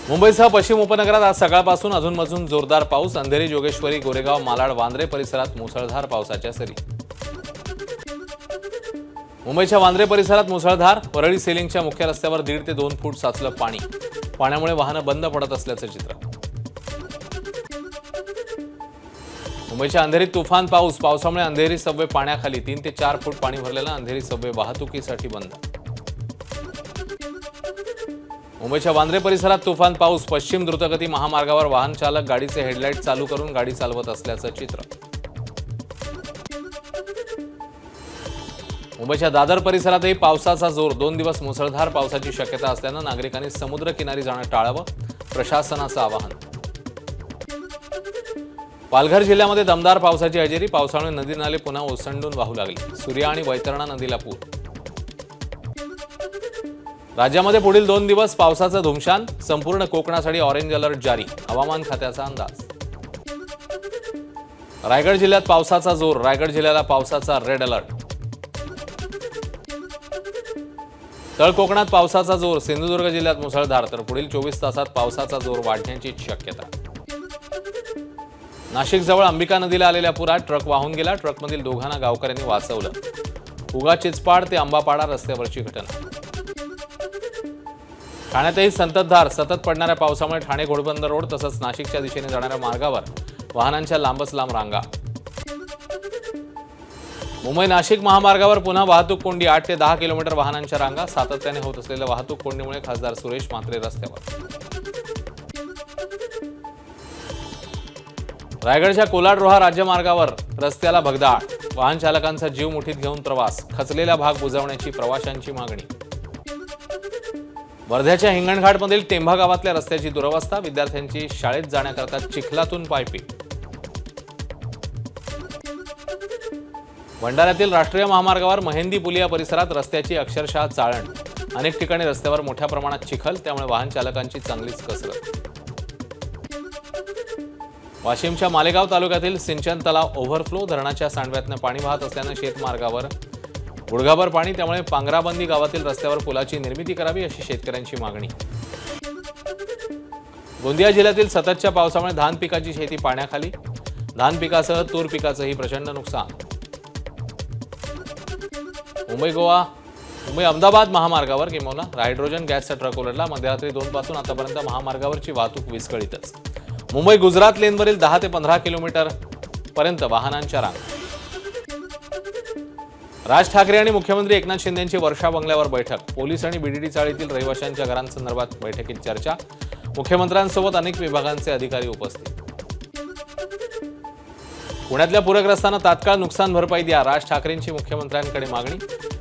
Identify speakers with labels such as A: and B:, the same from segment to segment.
A: मुंबईसह पश्चिम उपनगरात आज सकाळपासून अधूनमधून जोरदार पाऊस। अंधेरी, जोगेश्वरी, गोरेगाव, मालाड, वांद्रे परिसरात मुसळधार पावसाच्या सरी। मुंबईच्या वांद्रे परिसरात मुसळधार। परळी सेलिंगच्या मुख्य रस्त्यावर 1.5 ते 2 फूट साचलं पाणी। पाण्यामुळे वाहनं बंद पडत असल्याचं चित्र। मुंबईच्या अंधेरीत तुफान पाऊस। पावसामुळे अंधेरी सबवे पाण्याखाली। 3 ते 4 फूट पाणी भरलेलं अंधेरी सबवे वाहतुकीसाठी बंद। मुंबईच्या वांद्रे परिसरात तुफान पाऊस। पश्चिम द्रुतगती महामार्गावर वाहन चालक गाडीचे हेडलाईट चालू करून गाडी चालवत असल्याचं चित्र। मुंबईच्या दादर परिसरातही पावसाचा जोर। 2 दिवस मुसळधार पावसाची शक्यता असल्यानं नागरिकांनी समुद्र किनारी जाणं टाळावं, प्रशासनाचं आवाहन। पालघर जिल्ह्यामध्ये दमदार पावसाची हजेरी। पावसामुळे नदी नाले पुन्हा ओसंडून वाहू लागले। सूर्या आणि वैतरणा नदीला पूर। राज्यामध्ये पुढील 2 दिवस पावसाचं धुमशान। संपूर्ण कोकणासाठी ऑरेंज अलर्ट जारी। हवामान खात्याचा अंदाज। रायगड जिल्ह्यात पावसाचा जोर। रायगड जिल्ह्याला पावसाचा रेड अलर्ट। तळ कोकणात पावसाचा जोर। सिंधुदुर्ग जिल्ह्यात मुसळधार, तर पुढील 24 तासात पावसाचा जोर वाढण्याची शक्यता। नाशिक जवळ अंबिका नदीला आलेल्या पुरात ट्रक वाहून गेला। ट्रकमधील दोघांना गावकऱ्यांनी वाचवलं। उगा चिचपाड ते आंबापाडा रस्त्यावरची घटना। ठाण्यातही संततधार। सतत पडणाऱ्या पावसामुळे ठाणे घोडबंदर रोड तसंच नाशिकच्या दिशेने जाणाऱ्या मार्गावर वाहनांच्या लांबच लांब रांगा। मुंबई नाशिक महामार्गावर पुन्हा वाहतूक कोंडी। 8 ते 10 किलोमीटर वाहनांच्या रांगा। सातत्याने होत असलेल्या वाहतूक कोंडीमुळे खासदार सुरेश म्हात्रे रस्त्यावर। रायगडच्या कोलाड रोहा राज्यमार्गावर रस्त्याला भगदाड। वाहन चालकांचा जीव मुठीत घेऊन प्रवास। खचलेला भाग बुजवण्याची प्रवाशांची मागणी। वर्ध्याच्या हिंगणघाटमधील टेंभा गावातल्या रस्त्याची दुरवस्था। विद्यार्थ्यांची शाळेत जाण्याकरता चिखलातून पायपीट। भंडाऱ्यातील राष्ट्रीय महामार्गावर महेंदी पुलिया परिसरात रस्त्याची अक्षरशः चाळण। अनेक ठिकाणी रस्त्यावर मोठ्या प्रमाणात चिखल, त्यामुळे वाहन चालकांची चांगलीच कसरत। वाशिमच्या मालेगाव तालुक्यातील सिंचन तलाव ओव्हरफ्लो। धरणाच्या सांडव्यातनं पाणी वाहत असल्यानं शेतमार्गावर गुडघाभर पाणी, त्यामुळे पांगराबंदी गावातील रस्त्यावर पुलाची निर्मिती करावी अशी शेतकऱ्यांची मागणी। गोंदिया जिल्ह्यातील सततच्या पावसामुळे धान पिकाची शेती पाण्याखाली। धान पिकासह तूर पिकाचंही प्रचंड नुकसान। मुंबई अहमदाबाद महामार्गावर किंबहुना हायड्रोजन गॅसचा ट्रक उलटला। मध्यरात्री 2 पासून आतापर्यंत महामार्गावरची वाहतूक विस्कळीतच। मुंबई गुजरात लेनवरील 10 ते 15 किलोमीटर पर्यंत वाहनांच्या रांगा। राज ठाकरे आणि मुख्यमंत्री एकनाथ शिंदे यांची वर्षा बंगल्यावर बैठक। पोलीस आणि बीडीडी चाळीतील रहिवाशांच्या घरांसंदर्भात बैठकीत चर्चा। मुख्यमंत्र्यांसोबत अनेक विभागांचे अधिकारी उपस्थित। पुण्यातल्या पूरग्रस्तांना तात्काळ नुकसान भरपाई द्या। राज ठाकरेंची मुख्यमंत्र्यांकडे मागणी।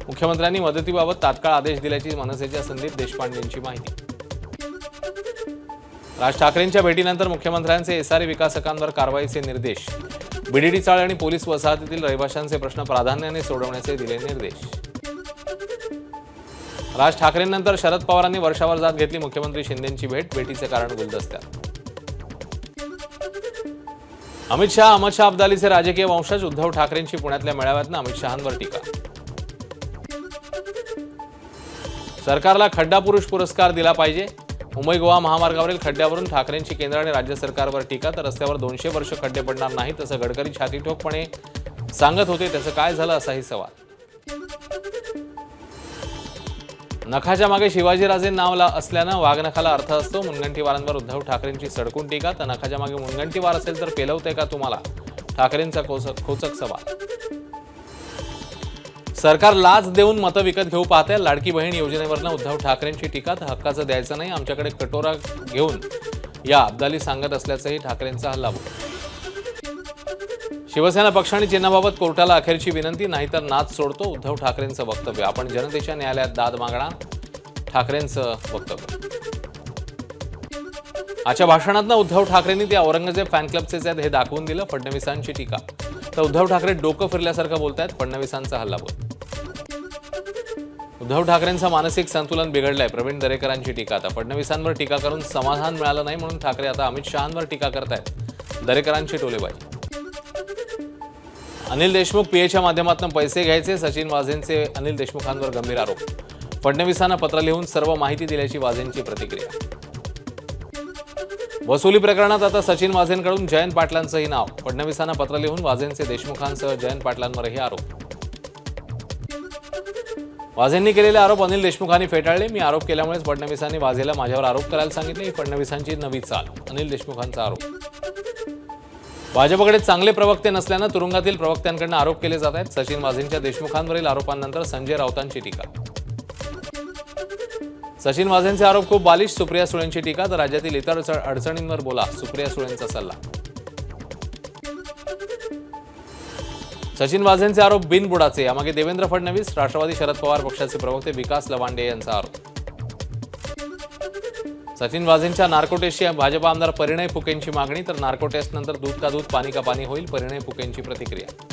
A: मुख्यमंत्र्यांनी मदतीबाबत तात्काळ आदेश दिल्याची मनसेच्या संदीप देशपांडेंची माहिती। राज ठाकरेंच्या भेटीनंतर मुख्यमंत्र्यांचे एसआरए विकासकांवर कारवाईचे निर्देश। बीडीडी चाळ आणि पोलीस वसाहतीतील रहिवाशांचे प्रश्न प्राधान्याने सोडवण्याचे दिले निर्देश। राज ठाकरेंनंतर शरद पवारांनी वर्षावर जात घेतली मुख्यमंत्री शिंदेंची भेट। भेटीचे कारण गुलदस्त्यात। अमित शहा अब्दालीचे राजकीय वंशज। उद्धव ठाकरेंची पुण्यातल्या मेळाव्यातनं अमित शहांवर टीका। सरकारला खड्डा पुरुष पुरस्कार दिला पाहिजे। मुंबई गोवा महामार्गावरील खड्ड्यावरून ठाकरेंची केंद्र आणि राज्य सरकारवर टीका। तर रस्त्यावर 200 वर्ष खड्डे पडणार नाहीत असं गडकरी छातीठोकपणे सांगत होते, त्याचं काय झालं असाही सवाल। नखाच्या मागे शिवाजीराजे नाव असल्यानं वाघनखाला अर्थ असतो। मुनगंटीवारांवर उद्धव ठाकरेंची सडकून टीका। तर नखाच्या मागे मुनगंटीवार असेल तर पेलवते का तुम्हाला, ठाकरेंचा खोचक सवाल। सरकार लाच देऊन मतं विकत घेऊ पाहते। लाडकी बहीण योजनेवरनं उद्धव ठाकरेंची टीका। तर हक्काचं द्यायचं नाही, आमच्याकडे कटोरा घेऊन या अब्दाली सांगत असल्याचंही ठाकरेंचा हल्लाबोल। शिवसेना पक्ष आणि चिन्हाबाबत कोर्टाला अखेरची विनंती, नाहीतर नाच सोडतो। उद्धव ठाकरेंचं वक्तव्य। आपण जनतेच्या न्यायालयात दाद मागणार, ठाकरेंचं वक्तव्य। आजच्या भाषणातनं उद्धव ठाकरेंनी ते औरंगजेब फॅन क्लबचेच आहेत हे दाखवून दिलं। फडणवीसांची टीका। तर उद्धव ठाकरे डोकं फिरल्यासारखं बोलतायत, फडणवीसांचा हल्लाबोल। उद्धव ठाकरेंचं मानसिक संतुलन बिघडलंय, प्रवीण दरेकरांची टीका। तर फडणवीसांवर टीका करून समाधान मिळालं नाही म्हणून ठाकरे आता अमित शहांवर टीका करतायत, दरेकरांची टोलेबाजी। अनिल देशमुख पीएच्या माध्यमातून पैसे घ्यायचे, सचिन वाझेंचे अनिल देशमुखांवर गंभीर आरोप। फडणवीसांना पत्र लिहून सर्व माहिती दिल्याची वाझेंची प्रतिक्रिया। वसुली प्रकरणात आता सचिन वाझेंकडून जयंत पाटलांचंही नाव. फडणवीसांना पत्र लिहून वाझेंचे देशमुखांसह जयंत पाटलांवरही आरोप. वाझेंनी केलेले आरोप अनिल देशमुखांनी फेटाळले. मी आरोप केल्यामुळेच फडणवीसांनी वाझेला माझ्यावर आरोप करायला सांगितले. ही फडणवीसांची नवी चाल. अनिल देशमुखांचा आरोप. भाजपकडे चांगले प्रवक्ते नसल्यानं तुरुंगातील प्रवक्त्यांकडून आरोप केले जात आहेत. सचिन वाझेंच्या देशमुखांवरील आरोपांनंतर संजय राऊतांची टीका. सचिन वाझेंचे आरोप खूप बालिश. सुप्रिया सुळेंची टीका. तर राज्यातील इतर अडचणींवर बोला, सुप्रिया सुळेंचा सल्ला. सचिन वाझेंचे आरोप बिनबुडाचे. यामागे देवेंद्र फडणवीस, राष्ट्रवादी शरद पवार पक्षाचे प्रवक्ते विकास लवांडे यांचा आरोप. सचिन वाझेंच्या नार्को टेस्टची भाजप आमदार परिणय फुकेंची मागणी. तर नार्को टेस्ट नंतर दूध का दूध पाणी का पाणी होईल, परिणय फुकेंची प्रतिक्रिया.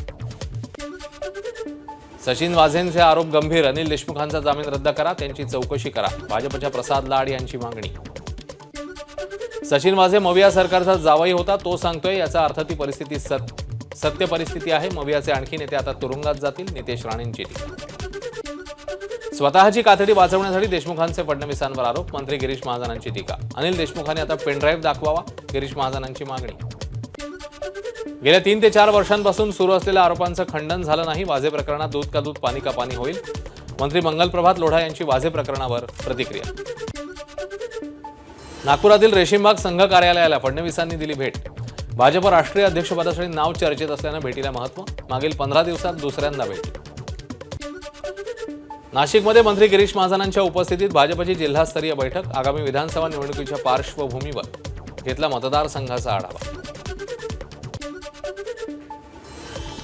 A: सचिन वाझेंचे आरोप गंभीर. अनिल देशमुखांचा जामीन रद्द करा, त्यांची चौकशी करा, भाजपच्या प्रसाद लाड यांची मागणी. सचिन वाझे मविया सरकारचा जावई होता, तो सांगतोय. याचा अर्थ ती परिस्थिती सत्य परिस्थिती आहे. मवियाचे आणखी नेते आता तुरुंगात जातील, नितेश राणेंची टीका. स्वतःची कातडी वाचवण्यासाठी देशमुखांचे फडणवीसांवर आरोप. मंत्री गिरीश महाजनांची टीका. अनिल देशमुखांनी आता पेनड्राईव्ह दाखवावा, गिरीश महाजनांची मागणी. गेल्या 3 ते 4 वर्षांपासून सुरू असलेल्या आरोपांचं खंडन झालं नाही. वाझे प्रकरणात दूध का दूध पाणी का पाणी होईल. मंत्री मंगलप्रभात लोढा यांची वाझे प्रकरणावर प्रतिक्रिया. नागपुरातील रेशीमबाग संघ कार्यालयाला फडणवीसांनी दिली भेट. भाजप राष्ट्रीय अध्यक्षपदासाठी नाव चर्चेत असल्यानं भेटीला महत्व. मागील 15 दिवसात दुसऱ्यांदा भेट. नाशिकमध्ये मंत्री गिरीश महाजनांच्या उपस्थितीत भाजपची जिल्हास्तरीय बैठक. आगामी विधानसभा निवडणुकीच्या पार्श्वभूमीवर घेतला मतदारसंघाचा आढावा.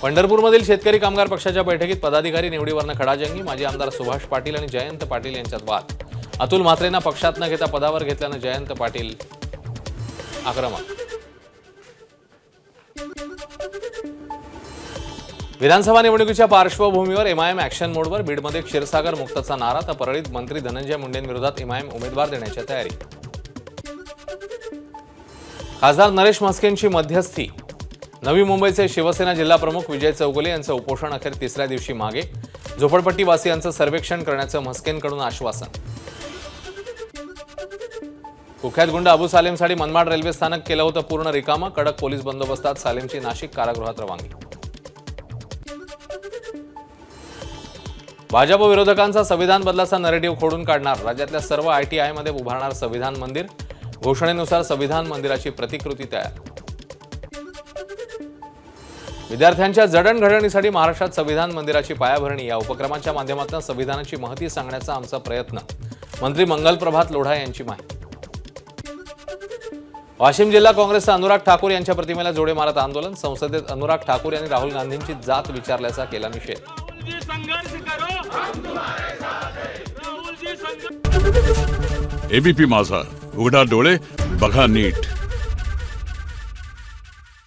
A: पंढरपूरमधील शेतकरी कामगार पक्षाच्या बैठकीत पदाधिकारी निवडीवरनं खडाजंगी. माजी आमदार सुभाष पाटील आणि जयंत पाटील यांच्यात वाद. अतुल म्हात्रेंना पक्षात न घेता पदावर घेतल्यानं जयंत पाटील आक्रमक. विधानसभा निवडणुकीच्या पार्श्वभूमीवर एमआयएम ऍक्शन मोडवर. बीडमध्ये क्षीरसागर मुक्तचा नारा. तर परळीत मंत्री धनंजय मुंडेंविरोधात एमआयएम उमेदवार देण्याची तयारी. खासदार नरेश म्हस्केंची मध्यस्थी. नवी मुंबईचे शिवसेना जिल्हाप्रमुख विजय चौगुले यांचं उपोषण अखेर 3ऱ्या दिवशी मागे. झोपडपट्टीवासियांचं सर्वेक्षण करण्याचं म्हस्केंकडून आश्वासन. कुख्यात गुंड अबू सालेमसाठी मनमाड रेल्वे स्थानक केलं होतं पूर्ण रिकामं. कडक पोलीस बंदोबस्तात सालेमची नाशिक कारागृहात रवानगी. भाजप विरोधकांचा संविधान बदलाचा नरेटिव्ह खोडून काढणार. राज्यातल्या सर्व आयटीआयमध्ये उभारणार संविधान मंदिर. घोषणेनुसार संविधान मंदिराची प्रतिकृती तयार. विद्यार्थ्यांच्या जडणघडणीसाठी महाराष्ट्रात संविधान मंदिराची पायाभरणी. या उपक्रमाच्या माध्यमातून संविधानाची महती सांगण्याचा आमचा प्रयत्न. मंत्री मंगलप्रभात लोढा यांची माहिती. वाशिम जिल्हा काँग्रेसचा अनुराग ठाकूर यांच्या प्रतिमेला जोडे मारत आंदोलन. संसदेत अनुराग ठाकूर यांनी राहुल गांधींची जात विचारल्याचा केला निषेध.
B: एबीपी माझा, उघडा डोळे बघा नीट.